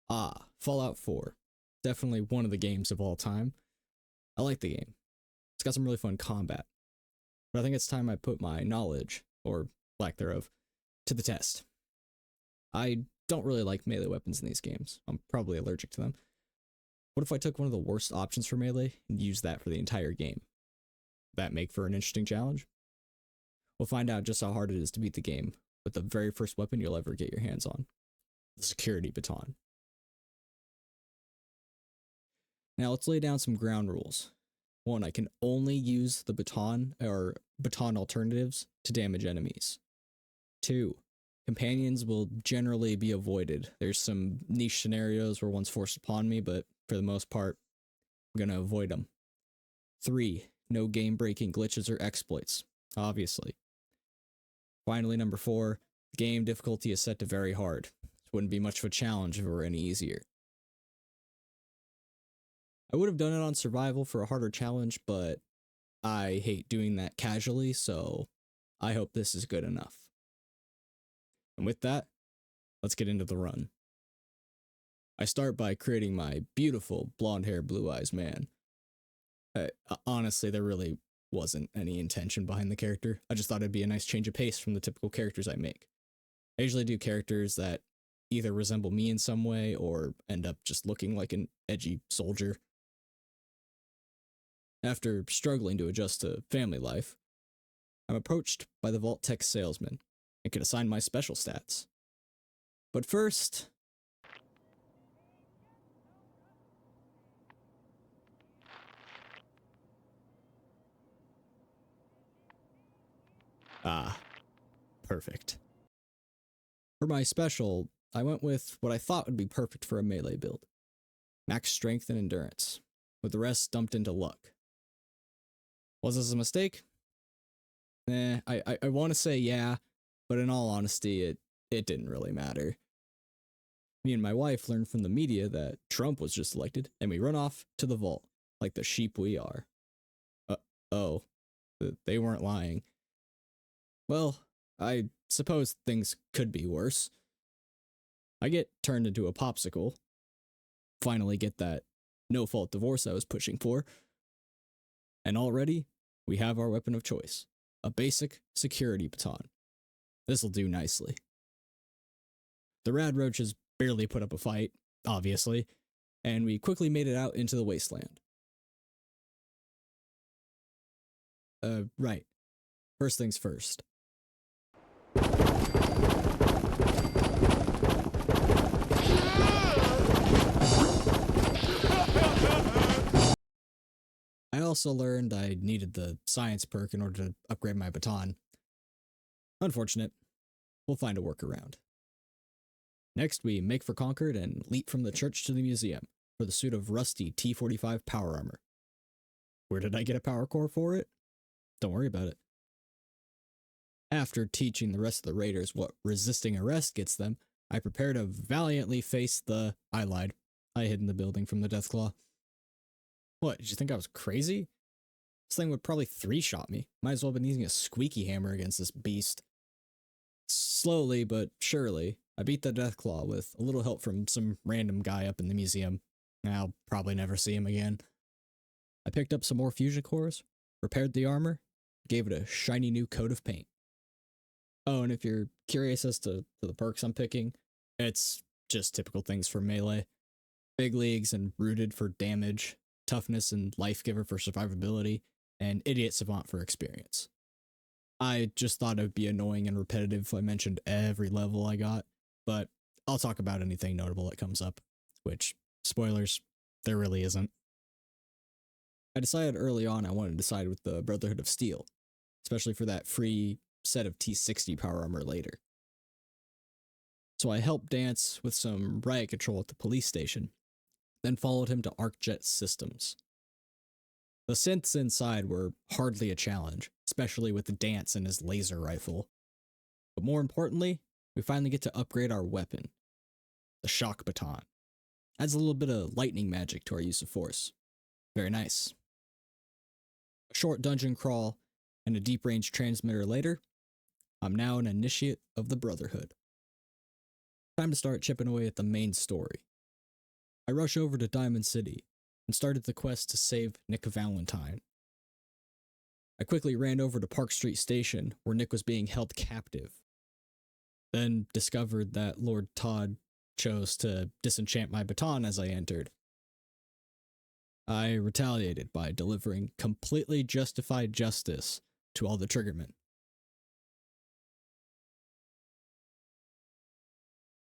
Fallout 4. Definitely one of the games of all time. I like the game. It's got some really fun combat. But I think it's time I put my knowledge, or lack thereof, to the test. I don't really like melee weapons in these games. I'm probably allergic to them. What if I took one of the worst options for melee and used that for the entire game? That make for an interesting challenge? We'll find out just how hard it is to beat the game with the very first weapon you'll ever get your hands on, the security baton. Now let's lay down some ground rules. 1, I can only use the baton or baton alternatives to damage enemies. 2, companions will generally be avoided. There's some niche scenarios where one's forced upon me, but for the most part, I'm gonna avoid them. 3, no game-breaking glitches or exploits, obviously. Finally, number 4, game difficulty is set to very hard. This wouldn't be much of a challenge if it were any easier. I would have done it on survival for a harder challenge, but I hate doing that casually, so I hope this is good enough. And with that, let's get into the run. I start by creating my beautiful blonde hair, blue eyes man. Honestly, there really wasn't any intention behind the character. I just thought it'd be a nice change of pace from the typical characters I make. I usually do characters that either resemble me in some way or end up just looking like an edgy soldier. After struggling to adjust to family life, I'm approached by the Vault Tech salesman and can assign my special stats. But first, perfect. For my special, I went with what I thought would be perfect for a melee build. Max strength and endurance, with the rest dumped into luck. Was this a mistake? I want to say yeah, but in all honesty, it didn't really matter. Me and my wife learned from the media that Trump was just elected, and we run off to the vault, like the sheep we are. Oh, they weren't lying. Well, I suppose things could be worse. I get turned into a popsicle. Finally get that no-fault divorce I was pushing for. And already, we have our weapon of choice. A basic security baton. This'll do nicely. The rad roaches barely put up a fight, obviously, and we quickly made it out into the wasteland. Right. First things first. I also learned I needed the science perk in order to upgrade my baton. Unfortunate. We'll find a workaround. Next, we make for Concord and leap from the church to the museum for the suit of rusty T-45 power armor. Where did I get a power core for it? Don't worry about it. After teaching the rest of the raiders what resisting arrest gets them, I prepare to valiantly face the... I lied. I hid in the building from the Deathclaw. What, did you think I was crazy? This thing would probably 3-shot me. Might as well have been using a squeaky hammer against this beast. Slowly but surely, I beat the Deathclaw with a little help from some random guy up in the museum. I'll probably never see him again. I picked up some more fusion cores, repaired the armor, gave it a shiny new coat of paint. Oh, and if you're curious as to the perks I'm picking, it's just typical things for melee. Big leagues and rooted for damage, toughness and life giver for survivability, and idiot savant for experience. I just thought it would be annoying and repetitive if I mentioned every level I got, but I'll talk about anything notable that comes up, which, spoilers, there really isn't. I decided early on I wanted to side with the Brotherhood of Steel, especially for that free set of T60 power armor later. So I helped Dance with some riot control at the police station, then followed him to ArcJet Systems. The synths inside were hardly a challenge, especially with Dance and his laser rifle. But more importantly, we finally get to upgrade our weapon, the shock baton. Adds a little bit of lightning magic to our use of force. Very nice. A short dungeon crawl and a deep range transmitter later, I'm now an initiate of the Brotherhood. Time to start chipping away at the main story, I rush over to Diamond City and started the quest to save Nick Valentine. I quickly ran over to Park Street Station, where Nick was being held captive. Then discovered that Lord Todd chose to disenchant my baton as I entered. I retaliated by delivering completely justified justice to all the triggermen.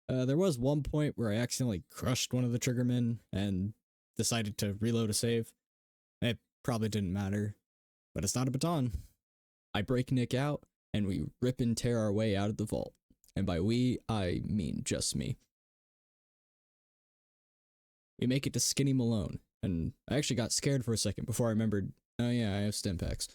There was one point where I accidentally crushed one of the triggermen and decided to reload a save. It probably didn't matter, but it's not a baton. I break Nick out, and we rip and tear our way out of the vault. And by we, I mean just me. We make it to Skinny Malone, and I actually got scared for a second before I remembered, oh yeah, I have stim packs.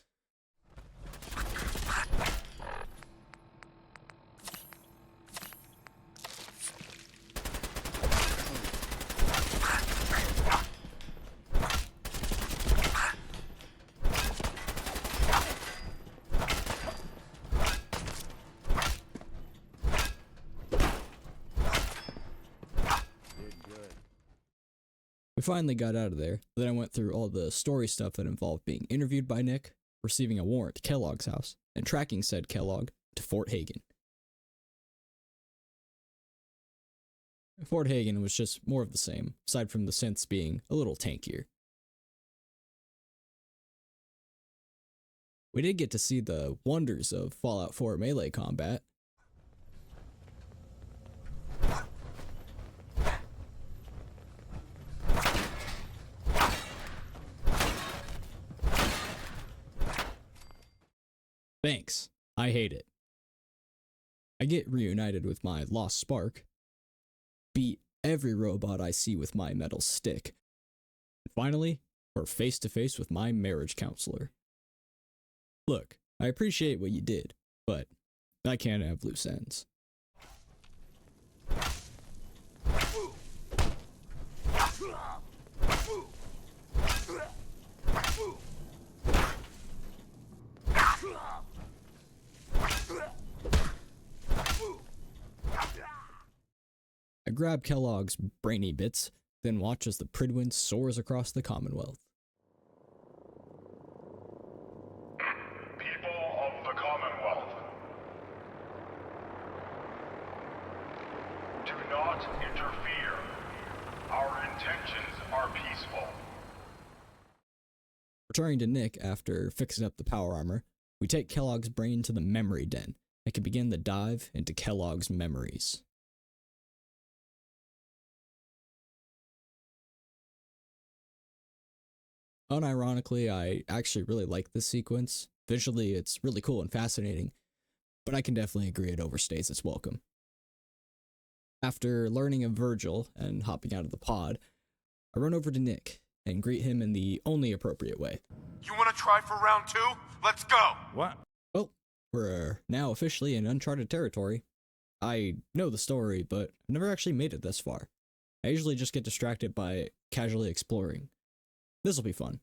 We finally got out of there. Then I went through all the story stuff that involved being interviewed by Nick, receiving a warrant to Kellogg's house, and tracking said Kellogg to Fort Hagen. Fort Hagen was just more of the same, aside from the synths being a little tankier. We did get to see the wonders of Fallout 4 melee combat. Thanks. I hate it. I get reunited with my lost spark, beat every robot I see with my metal stick, and finally, we're face to face with my marriage counselor. Look, I appreciate what you did, but I can't have loose ends. I grab Kellogg's brainy bits, then watch as the Pridwin soars across the Commonwealth. People of the Commonwealth, do not interfere. Our intentions are peaceful. Returning to Nick after fixing up the power armor, we take Kellogg's brain to the memory den and can begin the dive into Kellogg's memories. Unironically, I actually really like this sequence. Visually, it's really cool and fascinating, but I can definitely agree it overstays its welcome. After learning of Virgil and hopping out of the pod, I run over to Nick and greet him in the only appropriate way. You want to try for round 2? Let's go! What? Well, we're now officially in uncharted territory. I know the story, but I've never actually made it this far. I usually just get distracted by casually exploring. This'll be fun.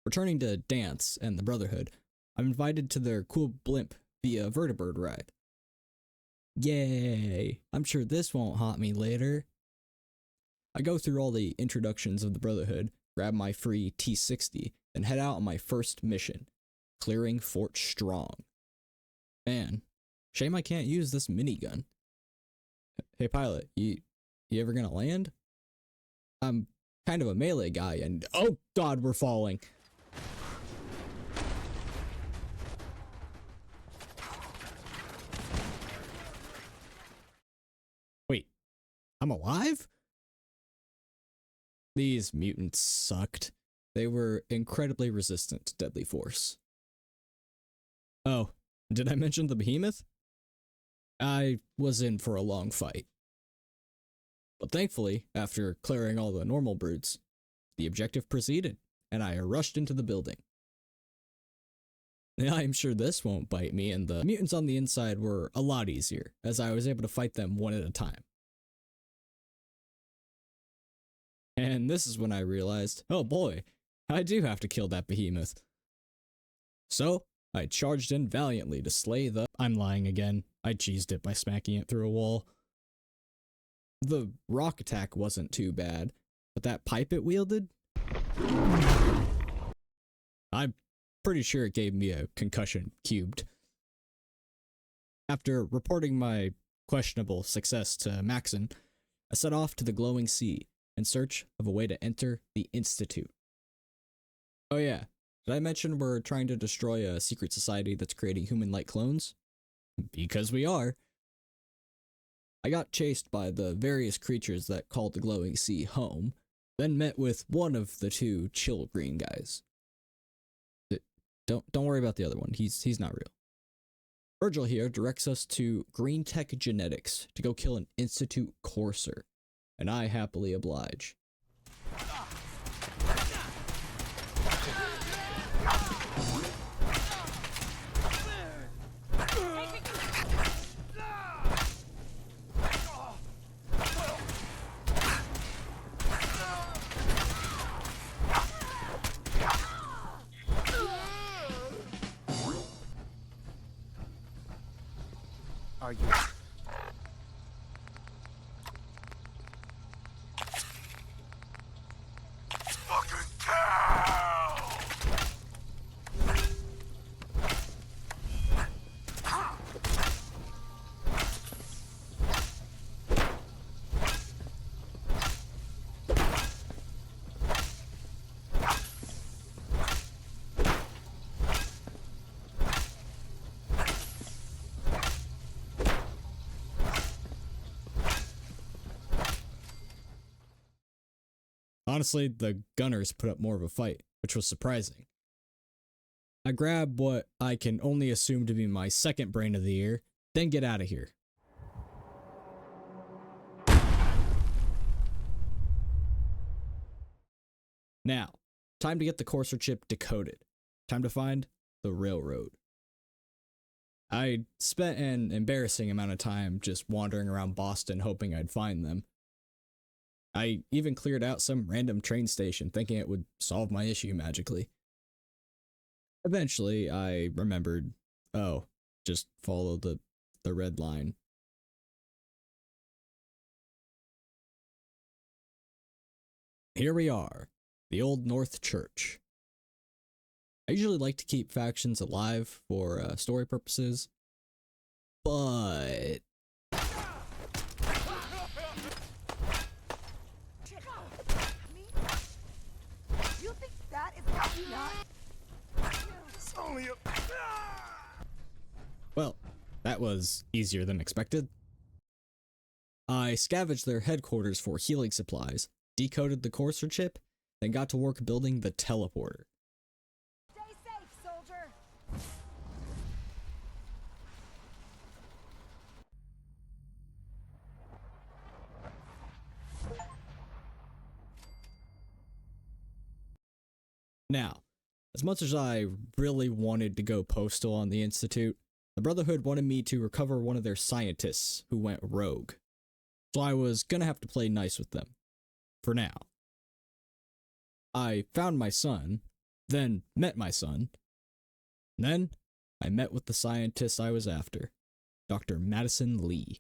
Returning to Dance and the Brotherhood, I'm invited to their cool blimp via vertibird ride. Yay! I'm sure this won't haunt me later. I go through all the introductions of the Brotherhood, grab my free T-60, and head out on my first mission, clearing Fort Strong. Man, shame I can't use this minigun. Hey pilot, you ever gonna land? I'm kind of a melee guy and oh god, we're falling. Wait, I'm alive? These mutants sucked. They were incredibly resistant to deadly force. Oh, did I mention the behemoth? I was in for a long fight. But thankfully, after clearing all the normal brutes, the objective proceeded, and I rushed into the building. I'm sure this won't bite me, and the mutants on the inside were a lot easier, as I was able to fight them one at a time. And this is when I realized, oh boy, I do have to kill that behemoth. So, I charged in valiantly to slay the— I'm lying again. I cheesed it by smacking it through a wall. The rock attack wasn't too bad, but that pipe it wielded? I'm pretty sure it gave me a concussion cubed. After reporting my questionable success to Maxon, I set off to the glowing sea in search of a way to enter the Institute. Oh yeah, did I mention we're trying to destroy a secret society that's creating human-like clones? Because we are. I got chased by the various creatures that called the glowing sea home, then met with one of the two chill green guys. Don't worry about the other one. He's not real. Virgil here directs us to Green Tech Genetics to go kill an Institute courser, and I happily oblige. Are you? Fucking cow! Honestly, the gunners put up more of a fight, which was surprising. I grab what I can only assume to be my second brain of the year, then get out of here. Now, time to get the courser chip decoded. Time to find the railroad. I spent an embarrassing amount of time just wandering around Boston hoping I'd find them. I even cleared out some random train station thinking it would solve my issue magically. Eventually, I remembered, oh, just follow the red line. Here we are, the Old North Church. I usually like to keep factions alive for story purposes, but You think that is how you not? It's only a. well, that was easier than expected. I scavenged their headquarters for healing supplies, decoded the courser chip, then got to work building the teleporter. Stay safe, soldier. Now, as much as I really wanted to go postal on the Institute, the Brotherhood wanted me to recover one of their scientists who went rogue. So I was gonna have to play nice with them. For now. I found my son, then met my son. Then, I met with the scientist I was after, Dr. Madison Lee.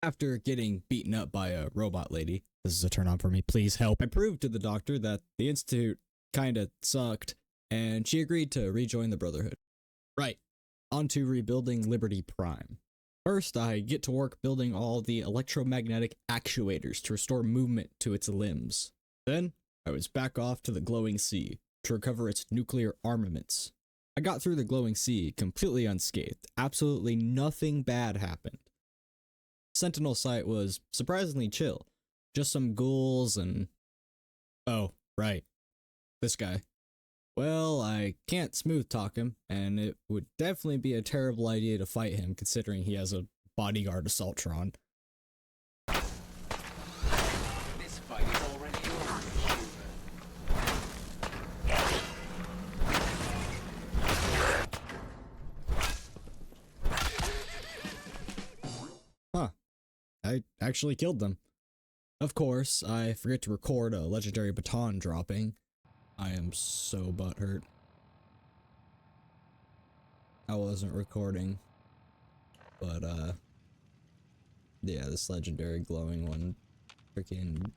After getting beaten up by a robot lady, this is a turn on for me, please help, I proved to the doctor that the Institute kinda sucked, and she agreed to rejoin the Brotherhood. Right, on to rebuilding Liberty Prime. First, I get to work building all the electromagnetic actuators to restore movement to its limbs. Then, I was back off to the glowing sea to recover its nuclear armaments. I got through the glowing sea completely unscathed. Absolutely nothing bad happened. Sentinel site was surprisingly chill. Just some ghouls and... oh, right. This guy. Well, I can't smooth talk him, and it would definitely be a terrible idea to fight him considering he has a bodyguard assaultron. This fight is already over. Huh. I actually killed them. Of course, I forget to record a legendary baton dropping. I am so butthurt. I wasn't recording. But, yeah, this legendary glowing one freaking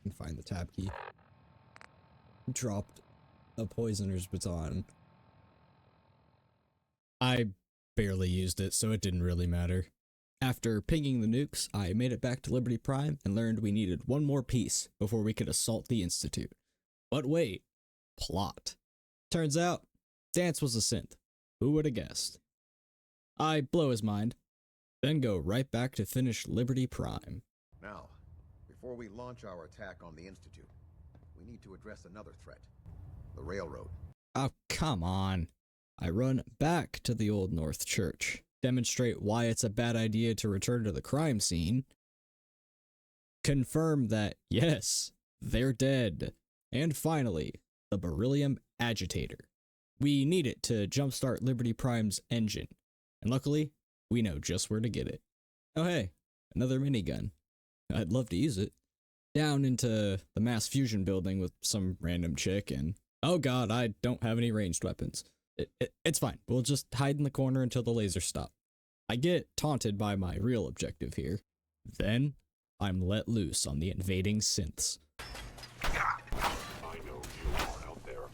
can find the tab key. Dropped a poisoner's baton. I barely used it, so it didn't really matter. After pinging the nukes, I made it back to Liberty Prime and learned we needed one more piece before we could assault the Institute. But wait, plot. Turns out, Dance was a synth. Who would have guessed? I blow his mind, then go right back to finish Liberty Prime. Now, before we launch our attack on the Institute, we need to address another threat. The railroad. Oh, come on. I run back to the Old North Church, demonstrate why it's a bad idea to return to the crime scene, confirm that, yes, they're dead, and finally, the beryllium agitator. We need it to jumpstart Liberty Prime's engine, and luckily, we know just where to get it. Oh hey, another minigun. I'd love to use it. Down into the mass fusion building with some random chick, and oh god, I don't have any ranged weapons. It's fine, we'll just hide in the corner until the lasers stop. I get taunted by my real objective here. Then, I'm let loose on the invading synths. I know you are out there.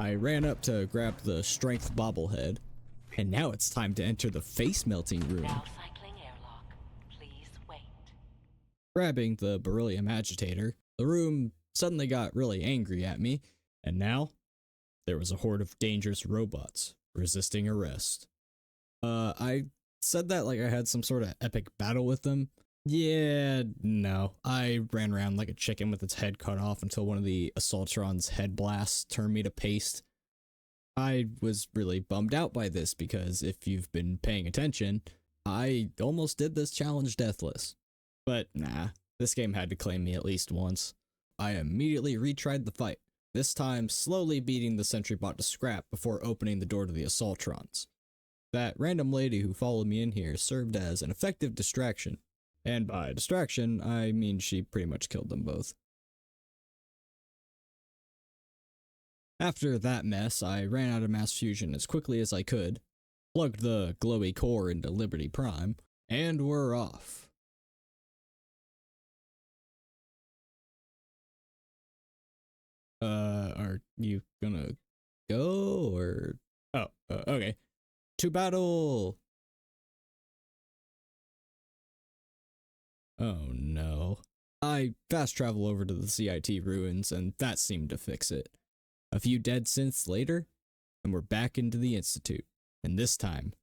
I ran up to grab the strength bobblehead, and now it's time to enter the face melting room. Now cycling airlock. Please wait. Grabbing the beryllium agitator, the room suddenly got really angry at me, and now there was a horde of dangerous robots resisting arrest. I said that like I had some sort of epic battle with them. Yeah, no. I ran around like a chicken with its head cut off until one of the Assaultron's head blasts turned me to paste. I was really bummed out by this because if you've been paying attention, I almost did this challenge deathless. But nah, this game had to claim me at least once. I immediately retried the fight, this time slowly beating the sentry bot to scrap before opening the door to the Assaultrons. That random lady who followed me in here served as an effective distraction. And by distraction, I mean she pretty much killed them both. After that mess, I ran out of mass fusion as quickly as I could, plugged the glowy core into Liberty Prime, and we're off. Are you gonna go, or... Oh, okay. To battle! Oh no. I fast travel over to the CIT ruins, and that seemed to fix it. A few dead synths later, and we're back into the Institute. And this time.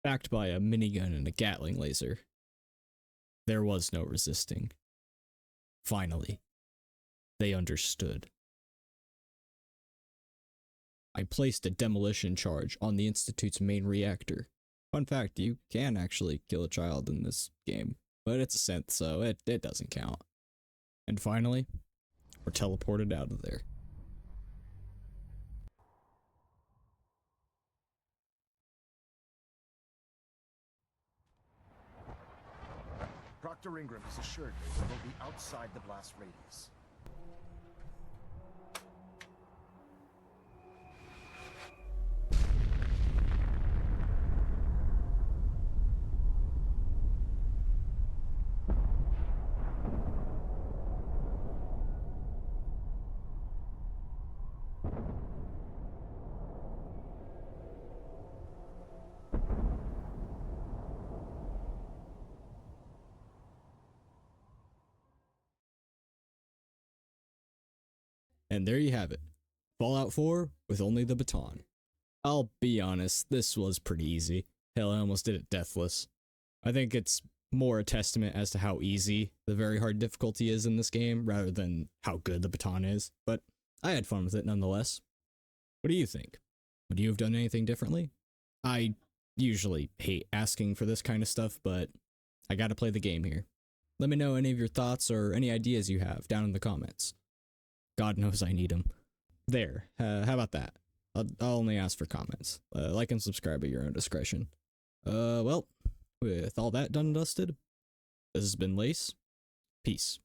Backed by a minigun and a Gatling laser. There was no resisting. Finally, they understood. I placed a demolition charge on the Institute's main reactor. Fun fact, you can actually kill a child in this game, but it's a synth, so it doesn't count. And finally, we're teleported out of there. Dr. Ingram has assured me we will be outside the blast radius. And there you have it. Fallout 4 with only the baton. I'll be honest, this was pretty easy. Hell, I almost did it deathless. I think it's more a testament as to how easy the very hard difficulty is in this game, rather than how good the baton is, but I had fun with it nonetheless. What do you think? Would you have done anything differently? I usually hate asking for this kind of stuff, but I gotta play the game here. Let me know any of your thoughts or any ideas you have down in the comments. God knows I need them. There, how about that? I'll only ask for comments. Like and subscribe at your own discretion. Well, with all that done and dusted, this has been Lace. Peace.